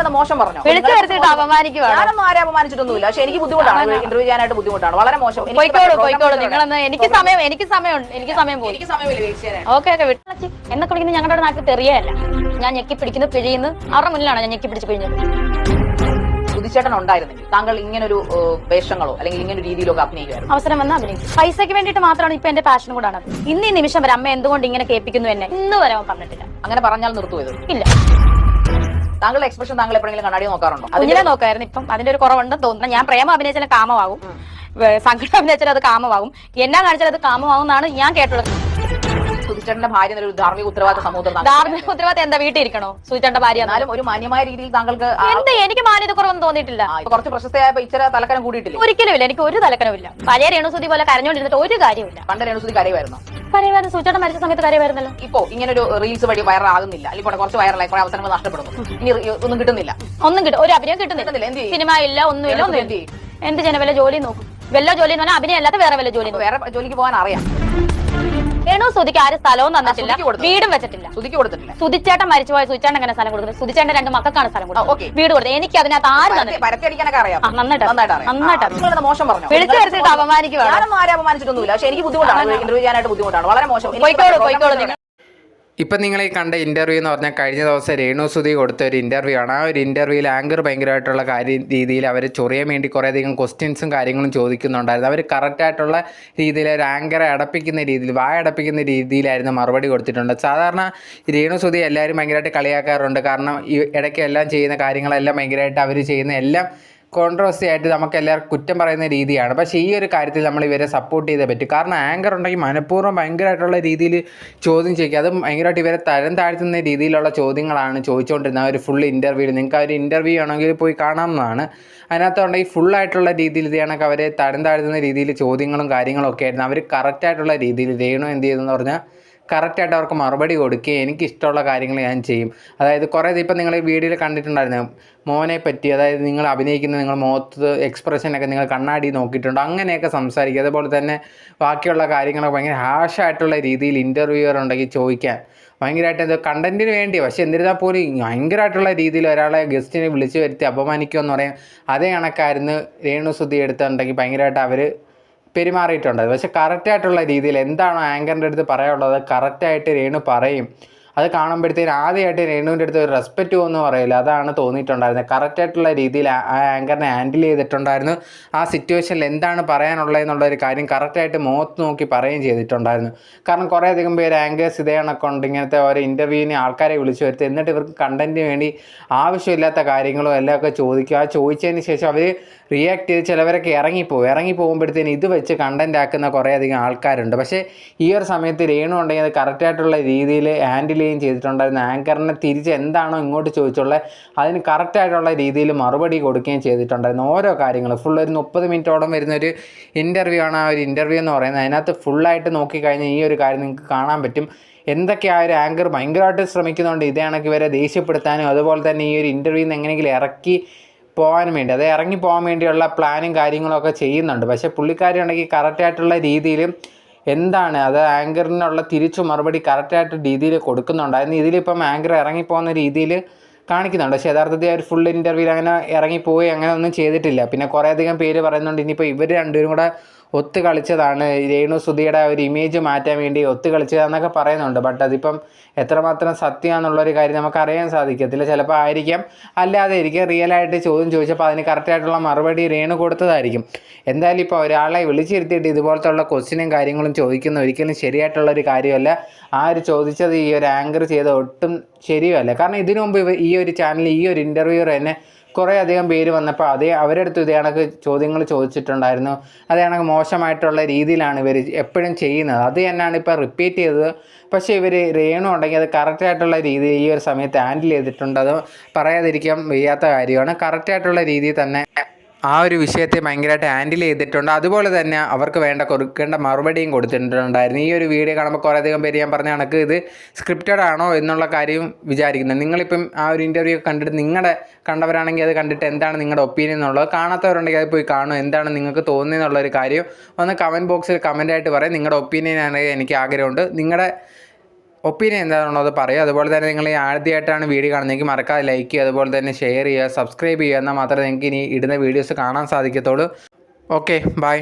മോശം പറഞ്ഞു വിളിച്ചു വരുത്തിട്ട് അപമാനിക്കുവാണ്. ഞാനൊന്നും ആരെ അപമാനിച്ചിട്ടൊന്നുമില്ല. പക്ഷെ എനിക്ക് ബുദ്ധിമുട്ടാണ്, ഇന്റർവ്യൂ ചെയ്യാനായിട്ട് ബുദ്ധിമുട്ടാണ്, വളരെ മോശം. പോയിക്കോളൂ നിങ്ങളെന്ന്. എനിക്ക് സമയം പോയി. ഓക്കെ എന്നൊക്കെ വിളിക്കുന്നത് ഞങ്ങളുടെ നാട്ടിൽ തെറിയല്ല. ഞാൻ ഞെക്കി പിടിക്കുന്നു, പിഴിയുന്നു. അവരുടെ മുന്നിലാണ് ഞാൻ ഞെക്കി പിടിച്ച് പിഴിഞ്ഞത്. സുധിച്ചേട്ടൻ ഉണ്ടായിരുന്നെങ്കിൽ താങ്കൾ ഇങ്ങനൊരു വേഷങ്ങളോ അല്ലെങ്കിൽ ഇങ്ങനെ രീതിയിലൊക്കെ അഭിനയിക്കുമായിരുന്നു? അവസരം വന്ന് അഭിനയിക്കും. പൈസയ്ക്ക് വേണ്ടിയിട്ട് മാത്രമാണ് ഇപ്പൊ എന്റെ പാഷൻ കൂടാണ്. ഇന്ന് ഈ നിമിഷം വരെ അമ്മ എന്തുകൊണ്ട് ഇങ്ങനെ കേൾപ്പിക്കുന്നു എന്നെ ഇന്ന് വരെ അവൻ പറഞ്ഞിട്ടില്ല. അങ്ങനെ പറഞ്ഞാൽ നിർത്തുപോയത് ഇല്ല. താങ്കളുടെ എക്സ്പ്രഷൻ താങ്കൾ എപ്പോഴെങ്കിലും കണ്ണാടി നോക്കാറുണ്ടോ? അതിനെ നോക്കായിരുന്നു. ഇപ്പം അതിന്റെ ഒരു കുറവുണ്ടെന്ന് തോന്നുന്നു. ഞാൻ പ്രേമം അഭിനയിച്ചാലും കാമമാകും, സങ്കടം അഭിനയിച്ചാൽ അത് കാമമാകും, എന്നാ കാണിച്ചാൽ അത് കാമമാകും എന്നാണ് ഞാൻ കേട്ടുള്ളത്. സുധിച്ചേട്ടന്റെ ഭാര്യ എന്നൊരു ധാർമ്മിക ഉത്തരവാദിത്ത സമൂഹത്തിൽ ധാർമ്മിക ഉത്തരവാദിത്തം എന്താ വീട്ടിൽ ഇരിക്കണോ? സുധിച്ചേട്ടന്റെ ഭാര്യ എന്നാലും ഒരു മാന്യമായ രീതിയിൽ താങ്കൾക്ക് എന്ത് എനിക്ക് മാന്യത കുറവൊന്നും തോന്നിയിട്ടില്ല. കുറച്ച് പ്രശസ്തയായപ്പോ ഇച്ചിരി തലക്കനം കൂടിയിട്ടില്ല? ഒരിക്കലും ഇല്ല. എനിക്ക് ഒരു തലക്കനമില്ല. പഴയ രേണുസുതി പോലെ കരഞ്ഞോണ്ടിരുന്നിട്ട് ഒരു കാര്യമില്ല. പണ്ട് രേണുസുതി കരയുമായിരുന്നു. കരയുമായിരുന്നു. സുധിച്ചേട്ടൻ മരിച്ച സമയത്ത് കരയുമായിരുന്നല്ലോ. ഇപ്പോ ഇങ്ങനൊരു റീൽസ് വഴി വൈറലാകുന്നില്ല, അല്ലെങ്കിൽ കുറച്ച് വൈറലായി കുറെ അവസരങ്ങൾ നഷ്ടപ്പെടുന്നു, ഇനി ഒന്നും കിട്ടുന്നില്ല. ഒരു അഭിനയം കിട്ടുന്നില്ല. സിനിമ ഇല്ല, ഒന്നുമില്ല. എന്ത് ചെയ്യുന്ന വല്ല ജോലി നോക്കും. വല്ല ജോലി എന്ന് പറഞ്ഞാൽ അഭിനയം അല്ലാത്ത വേറെ വല്ല ജോലി. വേറെ ജോലിക്ക് പോകാൻ അറിയാം. രേണു സുധിക്ക് ആരും സ്ഥലവും തന്നിട്ടില്ല, വീടും വെച്ചിട്ടില്ല. സുധിക്ക് കൊടുത്തിട്ടില്ല. സുധിച്ചേട്ടൻ മരിച്ചുപോയ സുധിച്ചേട്ടൻ എങ്ങനെ സ്ഥലം കൊടുക്കുന്നത്? സുധിച്ചേട്ടൻ 2 മക്കൾക്കാണ് സ്ഥലം കൊടുക്കുന്നത്, വീട് കൊടുത്തത്. എനിക്ക് അതിനകത്ത് ആരും പരത്തിയടിക്കാനൊക്കെ അറിയാം. നന്നായിട്ട് മോശം പറഞ്ഞു. വിളിച്ചു വരുത്തിട്ട് അപമാനിക്കുവാണ്. ഞാനൊന്നും ആരെ അപമാനിച്ചിട്ടൊന്നുമില്ല. പക്ഷെ എനിക്ക് ബുദ്ധിമുട്ടാണ്, ഇന്റർവ്യൂ ചെയ്യാനായിട്ട് ബുദ്ധിമുട്ടാണ്, വളരെ മോശം. പോയിക്കോളൂ. ഇപ്പം നിങ്ങൾ ഈ കണ്ട ഇൻ്റർവ്യൂ എന്ന് പറഞ്ഞാൽ കഴിഞ്ഞ ദിവസം രേണുസുതി കൊടുത്ത ഒരു ഇൻ്റർവ്യൂ ആണ്. ആ ഒരു ഇൻ്റർവ്യൂവിൽ ആങ്കർ ഭയങ്കരമായിട്ടുള്ള രീതിയിൽ അവർ ചൊറിയാൻ വേണ്ടി കുറേയധികം ക്വസ്റ്റ്യൻസും കാര്യങ്ങളും ചോദിക്കുന്നുണ്ടായിരുന്നു. അവർ കറക്റ്റായിട്ടുള്ള രീതിയിൽ ഒരു ആങ്കറെ അടപ്പിക്കുന്ന രീതിയിൽ, വായടപ്പിക്കുന്ന രീതിയിലായിരുന്നു മറുപടി കൊടുത്തിട്ടുണ്ട്. സാധാരണ രേണുസുതി എല്ലാവരും ഭയങ്കരമായിട്ട് കളിയാക്കാറുണ്ട്. കാരണം ഈ ഇടയ്ക്ക് എല്ലാം ചെയ്യുന്ന കാര്യങ്ങളെല്ലാം ഭയങ്കരമായിട്ട് അവർ ചെയ്യുന്ന എല്ലാം കോൺട്രവേഴ്സി ആയിട്ട് നമുക്ക് എല്ലാവർക്കും കുറ്റം പറയുന്ന രീതിയാണ്. പക്ഷേ ഈ ഒരു കാര്യത്തിൽ നമ്മൾ ഇവരെ സപ്പോർട്ട് ചെയ്തേ പറ്റും. കാരണം ആങ്കർ ഉണ്ടെങ്കിൽ മനഃപൂർവ്വം ഭയങ്കരമായിട്ടുള്ള രീതിയിൽ ചോദ്യം ചോദിക്കുക, അതും ഭയങ്കരമായിട്ട് ഇവരെ തരം താഴ്ത്തുന്ന രീതിയിലുള്ള ചോദ്യങ്ങളാണ് ചോദിച്ചുകൊണ്ടിരുന്നത്. ഒരു ഫുൾ ഇൻ്റർവ്യൂവിൽ നിങ്ങൾക്ക് ഒരു ഇൻ്റർവ്യൂ ആണെങ്കിൽ പോയി കാണാവുന്നതാണ്. അതിനകത്തുണ്ടെങ്കിൽ ഫുള്ളായിട്ടുള്ള രീതിയിൽ ഇത് കണക്ക് അവരെ തരം താഴ്ത്തുന്ന രീതിയിൽ ചോദ്യങ്ങളും കാര്യങ്ങളും ഒക്കെ ആയിരുന്നു. അവർ കറക്റ്റായിട്ടുള്ള രീതിയിൽ രേണു എന്ത് ചെയ്തെന്ന് പറഞ്ഞാൽ കറക്റ്റായിട്ട് അവർക്ക് മറുപടി കൊടുക്കുകയും എനിക്കിഷ്ടമുള്ള കാര്യങ്ങൾ ഞാൻ ചെയ്യും. അതായത് കുറേ ഇപ്പം നിങ്ങൾ ഈ വീഡിയോയിൽ കണ്ടിട്ടുണ്ടായിരുന്നു മോനെ പറ്റി, അതായത് നിങ്ങൾ അഭിനയിക്കുന്ന നിങ്ങൾ മുഖത്ത് എക്സ്പ്രഷനൊക്കെ നിങ്ങൾ കണ്ണാടി നോക്കിയിട്ടുണ്ടോ, അങ്ങനെയൊക്കെ സംസാരിക്കുക. അതുപോലെ തന്നെ ബാക്കിയുള്ള കാര്യങ്ങളൊക്കെ ഭയങ്കര ഹാഷായിട്ടുള്ള രീതിയിൽ ഇൻ്റർവ്യൂവർ ഉണ്ടെങ്കിൽ ചോദിക്കാൻ ഭയങ്കരമായിട്ട് എന്തോ കണ്ടൻറ്റിന് വേണ്ടി, പക്ഷേ എന്നിരുന്നാൽ പോലും ഭയങ്കരമായിട്ടുള്ള രീതിയിൽ ഒരാളെ ഗസ്റ്റിനെ വിളിച്ചു വരുത്തി അപമാനിക്കുക എന്ന് പറയാം. അതേ കണക്കായിരുന്നു രേണുസുതി എടുത്തിട്ടുണ്ടെങ്കിൽ ഭയങ്കരമായിട്ട് അവർ പെരുമാറിയിട്ടുണ്ട്. പക്ഷേ കറക്റ്റായിട്ടുള്ള രീതിയിൽ എന്താണോ ആങ്കറിൻ്റെ അടുത്ത് പറയാനുള്ളത് കറക്റ്റായിട്ട് രേണു പറയും. അത് കാണുമ്പോഴത്തേന് ആദ്യമായിട്ട് രേണുവിൻ്റെ അടുത്ത് ഒരു റെസ്പെക്റ്റ് പോകുമെന്ന് പറയില്ല, അതാണ് തോന്നിയിട്ടുണ്ടായിരുന്നത്. കറക്റ്റായിട്ടുള്ള രീതിയിൽ ആ ആങ്കറിനെ ഹാൻഡിൽ ചെയ്തിട്ടുണ്ടായിരുന്നു. ആ സിറ്റുവേഷനിൽ എന്താണ് പറയാനുള്ളതെന്നുള്ളൊരു കാര്യം കറക്റ്റായിട്ട് മുഖത്ത് നോക്കി പറയുകയും ചെയ്തിട്ടുണ്ടായിരുന്നു. കാരണം കുറേയധികം പേര് ആങ്കേഴ്സ് ഇതേ കണക്കുണ്ട്, ഇങ്ങനത്തെ ഓരോ ഇൻ്റർവ്യൂവിന് ആൾക്കാരെ വിളിച്ചു വരുത്തി എന്നിട്ട് ഇവർക്ക് കണ്ടൻറ്റിന് വേണ്ടി ആവശ്യമില്ലാത്ത കാര്യങ്ങളും എല്ലാമൊക്കെ ചോദിക്കുക. ആ ചോദിച്ചതിന് ശേഷം അവർ റിയാക്ട് ചെയ്ത് ചിലവരൊക്കെ ഇറങ്ങിപ്പോകുമ്പോഴത്തേന് ഇത് വെച്ച് കണ്ടൻറ്റ് ആക്കുന്ന കുറേയധികം ആൾക്കാരുണ്ട്. പക്ഷേ ഈ ഒരു സമയത്ത് രേണു ഉണ്ടെങ്കിൽ അത് കറക്റ്റായിട്ടുള്ള രീതിയിൽ ഹാൻഡിൽ ചെയ്തിട്ടുണ്ടായിരുന്നു. ആങ്കറിനെ തിരിച്ച് എന്താണോ ഇങ്ങോട്ട് ചോദിച്ചുള്ളത് അതിന് കറക്റ്റായിട്ടുള്ള രീതിയിൽ മറുപടി കൊടുക്കുകയും ചെയ്തിട്ടുണ്ടായിരുന്നു. ഓരോ കാര്യങ്ങൾ ഫുൾ ഒരു 30 മിനിറ്റോളം വരുന്നൊരു ഇൻ്റർവ്യൂ ആണ് ആ ഒരു ഇൻ്റർവ്യൂ എന്ന് പറയുന്നത്. അതിനകത്ത് ഫുള്ളായിട്ട് നോക്കിക്കഴിഞ്ഞാൽ ഈ ഒരു കാര്യം നിങ്ങൾക്ക് കാണാൻ പറ്റും. എന്തൊക്കെ ആ ഒരു ആങ്കർ ഭയങ്കരമായിട്ട് ശ്രമിക്കുന്നുണ്ട് ഇതേ കണക്ക് ഇവരെ ദേഷ്യപ്പെടുത്താനും അതുപോലെ തന്നെ ഈ ഒരു ഇൻ്റർവ്യൂവിൽ നിന്ന് എങ്ങനെയെങ്കിലും ഇറക്കി പോകാൻ വേണ്ടി, അത് ഇറങ്ങി പോകാൻ വേണ്ടിയുള്ള പ്ലാനും കാര്യങ്ങളൊക്കെ ചെയ്യുന്നുണ്ട്. പക്ഷേ പുള്ളിക്കാരി ഉണ്ടെങ്കിൽ കറക്റ്റായിട്ടുള്ള രീതിയിൽ എന്താണ് അത് ആങ്കറിനുള്ള തിരിച്ചു മറുപടി കറക്റ്റായിട്ട് രീതിയിൽ കൊടുക്കുന്നുണ്ടായിരുന്നു. ഇതിലിപ്പം ആങ്കർ ഇറങ്ങിപ്പോകുന്ന രീതിയിൽ കാണിക്കുന്നുണ്ട്. പക്ഷേ യഥാർത്ഥത്തിൽ ഒരു ഫുൾ ഇൻ്റർവ്യൂവിൽ അങ്ങനെ ഇറങ്ങിപ്പോയി അങ്ങനെ ഒന്നും ചെയ്തിട്ടില്ല. പിന്നെ കുറേയധികം പേര് പറയുന്നുണ്ട് ഇനിയിപ്പോൾ ഇവർ രണ്ടുപേരും കൂടെ ഒത്തു കളിച്ചതാണ്, രേണുസുതിയുടെ ഒരു ഇമേജ് മാറ്റാൻ വേണ്ടി ഒത്തു കളിച്ചതാണെന്നൊക്കെ പറയുന്നുണ്ട്. ബട്ട് അതിപ്പം എത്രമാത്രം സത്യമാണെന്നുള്ളൊരു കാര്യം നമുക്ക് അറിയാൻ സാധിക്കത്തില്ല. ചിലപ്പോൾ ആയിരിക്കാം, അല്ലാതെ ഇരിക്കും. റിയലായിട്ട് ചോദ്യം ചോദിച്ചപ്പോൾ അതിന് കറക്റ്റായിട്ടുള്ള മറുപടി രേണു കൊടുത്തതായിരിക്കും. എന്തായാലും ഇപ്പോൾ ഒരാളെ വിളിച്ചിരുത്തിയിട്ട് ഇതുപോലത്തുള്ള ക്വസ്റ്റ്യനും കാര്യങ്ങളും ചോദിക്കുന്ന ഒരിക്കലും ശരിയായിട്ടുള്ളൊരു കാര്യമല്ല. ആ ഒരു ചോദിച്ചത് ഈ ഒരു ആങ്കർ ചെയ്ത ഒട്ടും ശരിയല്ല. കാരണം ഇതിനു മുമ്പ് ഈ ഒരു ചാനലിൽ ഈ ഒരു ഇൻ്റർവ്യൂവർ തന്നെ കുറേ അധികം പേര് വന്നപ്പോൾ അവരുടെ അടുത്ത് ഇതേ കണക്ക് ചോദ്യങ്ങൾ ചോദിച്ചിട്ടുണ്ടായിരുന്നു. അതേ കണക്ക് മോശമായിട്ടുള്ള രീതിയിലാണ് ഇവർ എപ്പോഴും ചെയ്യുന്നത്. അത് തന്നെയാണ് ഇപ്പോൾ റിപ്പീറ്റ് ചെയ്തത്. പക്ഷേ ഇവർ രേണു ഉണ്ടെങ്കിൽ അത് കറക്റ്റായിട്ടുള്ള രീതിയിൽ ഈ ഒരു സമയത്ത് ഹാൻഡിൽ ചെയ്തിട്ടുണ്ട്. അത് പറയാതിരിക്കാൻ വയ്യാത്ത കാര്യമാണ്. കറക്റ്റായിട്ടുള്ള രീതിയിൽ തന്നെ ആ ഒരു വിഷയത്തെ ഭയങ്കരമായിട്ട് ഹാൻഡിൽ ചെയ്തിട്ടുണ്ട്. അതുപോലെ തന്നെ അവർക്ക് കൊടുക്കേണ്ട മറുപടിയും കൊടുത്തിട്ടുണ്ടായിരുന്നു. ഈ ഒരു വീഡിയോ കാണുമ്പോൾ കുറേയധികം പേര് ഞാൻ പറഞ്ഞ കണക്ക് ഇത് സ്ക്രിപ്റ്റഡ് ആണോ എന്നുള്ള കാര്യവും വിചാരിക്കുന്നത്. നിങ്ങളിപ്പം ആ ഒരു ഇൻ്റർവ്യൂ കണ്ടിട്ട് കണ്ടവരാണെങ്കിൽ അത് കണ്ടിട്ട് എന്താണ് നിങ്ങളുടെ ഒപ്പീനിയൻ എന്നുള്ളത്, കാണാത്തവരുണ്ടെങ്കിൽ അത് പോയി കാണും. എന്താണ് നിങ്ങൾക്ക് തോന്നുന്നതെന്നുള്ളൊരു കാര്യം ഒന്ന് കമൻറ്റ് ബോക്സിൽ കമൻറ്റായിട്ട് പറയാം. നിങ്ങളുടെ ഒപ്പീനിയൻ ആണെങ്കിൽ എനിക്ക് ആഗ്രഹമുണ്ട്. നിങ്ങളുടെ ഒപ്പീനിയൻ എന്താണോ അത് പറയുക. അതുപോലെ തന്നെ നിങ്ങൾ ആദ്യമായിട്ടാണ് വീഡിയോ കാണുന്നതെങ്കിൽ മറക്കാതെ ലൈക്ക് ചെയ്യുക, അതുപോലെ തന്നെ ഷെയർ ചെയ്യുക, സബ്സ്ക്രൈബ് ചെയ്യുക, എന്നാൽ മാത്രമേ നിങ്ങൾക്ക് ഇനി ഇടുന്ന വീഡിയോസ് കാണാൻ സാധിക്കത്തുള്ളൂ. Okay, by.